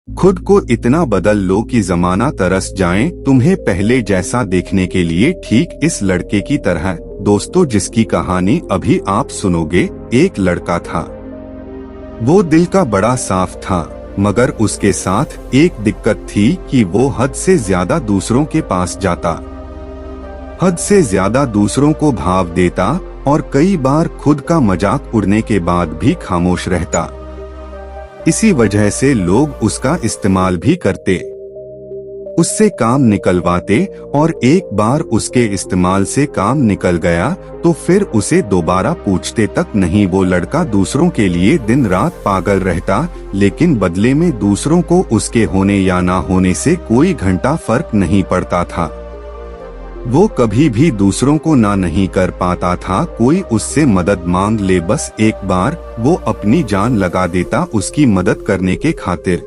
खुद को इतना बदल लो कि जमाना तरस जाए तुम्हें पहले जैसा देखने के लिए, ठीक इस लड़के की तरह। दोस्तों, जिसकी कहानी अभी आप सुनोगे, एक लड़का था। वो दिल का बड़ा साफ था, मगर उसके साथ एक दिक्कत थी कि वो हद से ज्यादा दूसरों के पास जाता, हद से ज्यादा दूसरों को भाव देता और कई बार खुद का मजाक उड़ने के बाद भी खामोश रहता। इसी वजह से लोग उसका इस्तेमाल भी करते, उससे काम निकलवाते, और एक बार उसके इस्तेमाल से काम निकल गया तो फिर उसे दोबारा पूछते तक नहीं। वो लड़का दूसरों के लिए दिन रात पागल रहता, लेकिन बदले में दूसरों को उसके होने या ना होने से कोई घंटा फर्क नहीं पड़ता था। वो कभी भी दूसरों को ना नहीं कर पाता था। कोई उससे मदद मांग ले, बस एक बार वो अपनी जान लगा देता उसकी मदद करने के खातिर।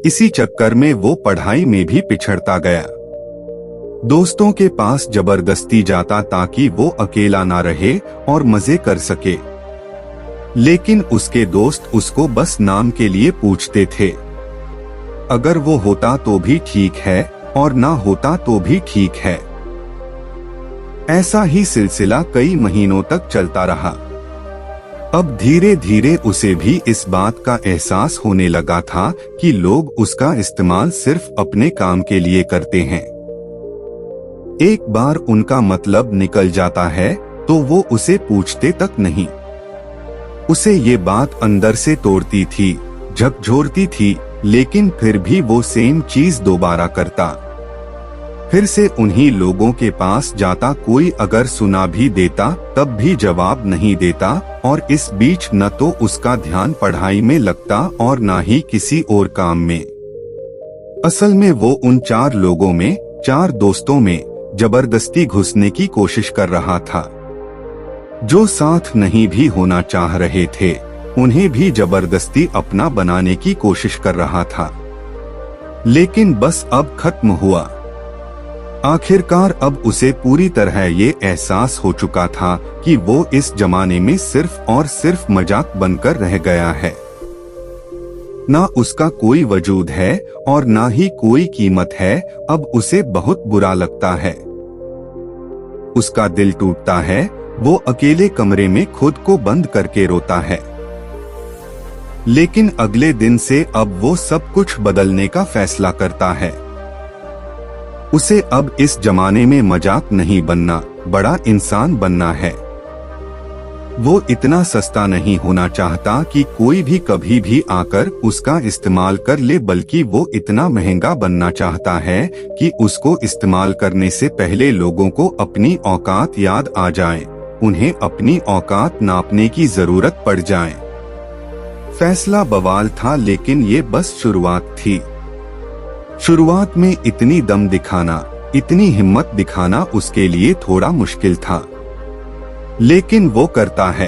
इसी चक्कर में वो पढ़ाई में भी पिछड़ता गया। दोस्तों के पास जबरदस्ती जाता ताकि वो अकेला ना रहे और मजे कर सके, लेकिन उसके दोस्त उसको बस नाम के लिए पूछते थे। अगर वो होता तो भी ठीक है और ना होता तो भी ठीक है। ऐसा ही सिलसिला कई महीनों तक चलता रहा। अब धीरे धीरे उसे भी इस बात का एहसास होने लगा था कि लोग उसका इस्तेमाल सिर्फ अपने काम के लिए करते हैं। एक बार उनका मतलब निकल जाता है तो वो उसे पूछते तक नहीं। उसे ये बात अंदर से तोड़ती थी, झकझोरती थी, लेकिन फिर भी वो सेम चीज दोबारा करता। फिर से उन्हीं लोगों के पास जाता, कोई अगर सुना भी देता तब भी जवाब नहीं देता, और इस बीच न तो उसका ध्यान पढ़ाई में लगता और ना ही किसी और काम में। असल में वो उन 4 लोगों में, 4 दोस्तों में जबरदस्ती घुसने की कोशिश कर रहा था। जो साथ नहीं भी होना चाह रहे थे, उन्हें भी जबरदस्ती अपना बनाने की कोशिश कर रहा था। लेकिन बस अब खत्म हुआ। आखिरकार अब उसे पूरी तरह ये एहसास हो चुका था कि वो इस जमाने में सिर्फ और सिर्फ मजाक बनकर रह गया है। ना उसका कोई वजूद है और ना ही कोई कीमत है। अब उसे बहुत बुरा लगता है, उसका दिल टूटता है। वो अकेले कमरे में खुद को बंद करके रोता है। लेकिन अगले दिन से अब वो सब कुछ बदलने का फैसला करता है। उसे अब इस जमाने में मजाक नहीं बनना, बड़ा इंसान बनना है। वो इतना सस्ता नहीं होना चाहता कि कोई भी कभी भी आकर उसका इस्तेमाल कर ले, बल्कि वो इतना महंगा बनना चाहता है कि उसको इस्तेमाल करने से पहले लोगों को अपनी औकात याद आ जाए, उन्हें अपनी औकात नापने की जरूरत पड़ जाए। फैसला बवाल था, लेकिन ये बस शुरुआत थी। शुरुआत में इतनी दम दिखाना, इतनी हिम्मत दिखाना उसके लिए थोड़ा मुश्किल था, लेकिन वो करता है।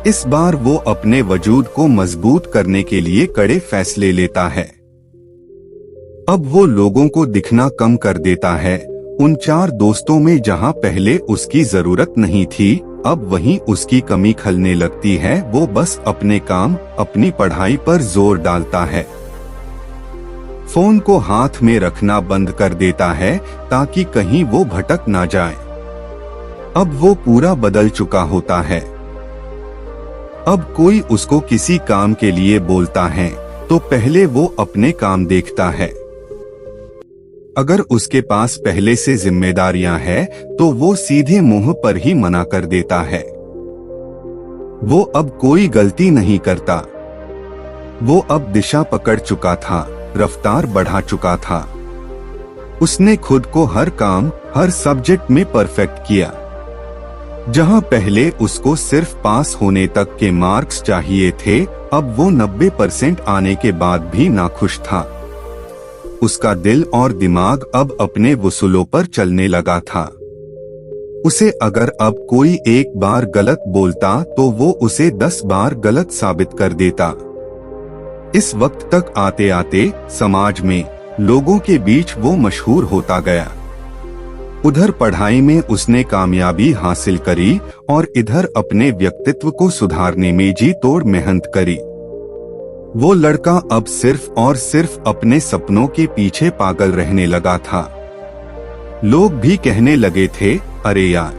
इस बार वो अपने वजूद को मजबूत करने के लिए कड़े फैसले लेता है। अब वो लोगों को दिखना कम कर देता है। उन 4 दोस्तों में जहां पहले उसकी जरूरत नहीं थी, अब वहीं उसकी कमी खलने लगती है। वो बस अपने काम, अपनी पढ़ाई पर जोर डालता है। फोन को हाथ में रखना बंद कर देता है ताकि कहीं वो भटक ना जाए। अब वो पूरा बदल चुका होता है। अब कोई उसको किसी काम के लिए बोलता है तो पहले वो अपने काम देखता है। अगर उसके पास पहले से जिम्मेदारियां हैं तो वो सीधे मुंह पर ही मना कर देता है। वो अब कोई गलती नहीं करता। वो अब दिशा पकड़ चुका था, रफ्तार बढ़ा चुका था। उसने खुद को हर काम, हर सब्जेक्ट में परफेक्ट किया। जहां पहले उसको सिर्फ पास होने तक के मार्क्स चाहिए थे, अब वो 90% आने के बाद भी नाखुश था। उसका दिल और दिमाग अब अपने वसूलों पर चलने लगा था। उसे अगर अब कोई एक बार गलत बोलता तो वो उसे 10 बार गलत साबित कर देता। इस वक्त तक आते आते समाज में, लोगों के बीच वो मशहूर होता गया। उधर पढ़ाई में उसने कामयाबी हासिल करी और इधर अपने व्यक्तित्व को सुधारने में जी तोड़ मेहनत करी। वो लड़का अब सिर्फ और सिर्फ अपने सपनों के पीछे पागल रहने लगा था। लोग भी कहने लगे थे, अरे यार,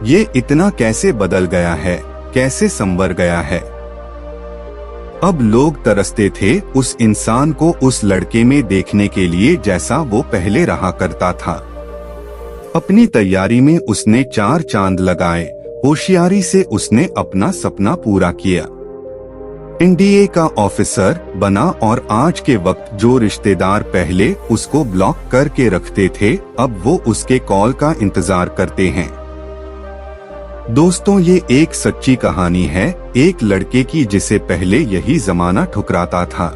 ये इतना कैसे बदल गया है, कैसे संवर गया है। अब लोग तरसते थे उस इंसान को उस लड़के में देखने के लिए जैसा वो पहले रहा करता था। अपनी तैयारी में उसने 4 चांद लगाए, होशियारी से उसने अपना सपना पूरा किया। एनडीए का ऑफिसर बना और आज के वक्त जो रिश्तेदार पहले उसको ब्लॉक करके रखते थे, अब वो उसके कॉल का इंतजार करते हैं। दोस्तों, ये एक सच्ची कहानी है एक लड़के की जिसे पहले यही जमाना ठुकराता था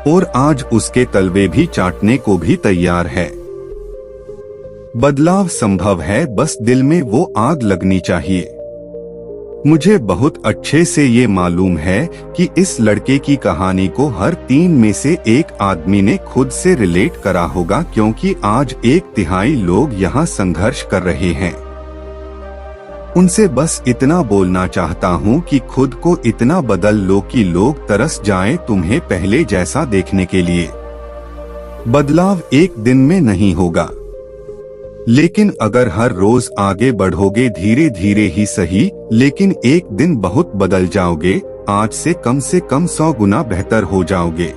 और आज उसके तलवे भी चाटने को भी तैयार है। बदलाव संभव है, बस दिल में वो आग लगनी चाहिए। मुझे बहुत अच्छे से ये मालूम है कि इस लड़के की कहानी को हर 3 में से 1 आदमी ने खुद से रिलेट करा होगा, क्योंकि आज 1/3 लोग यहाँ संघर्ष कर रहे हैं। उनसे बस इतना बोलना चाहता हूँ कि खुद को इतना बदल लो कि लोग तरस जाएं तुम्हें पहले जैसा देखने के लिए। बदलाव एक दिन में नहीं होगा, लेकिन अगर हर रोज आगे बढ़ोगे, धीरे धीरे ही सही, लेकिन एक दिन बहुत बदल जाओगे। आज से कम 100 गुना बेहतर हो जाओगे।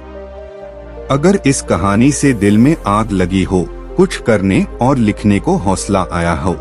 अगर इस कहानी से दिल में आग लगी हो, कुछ करने और लिखने को हौसला आया हो,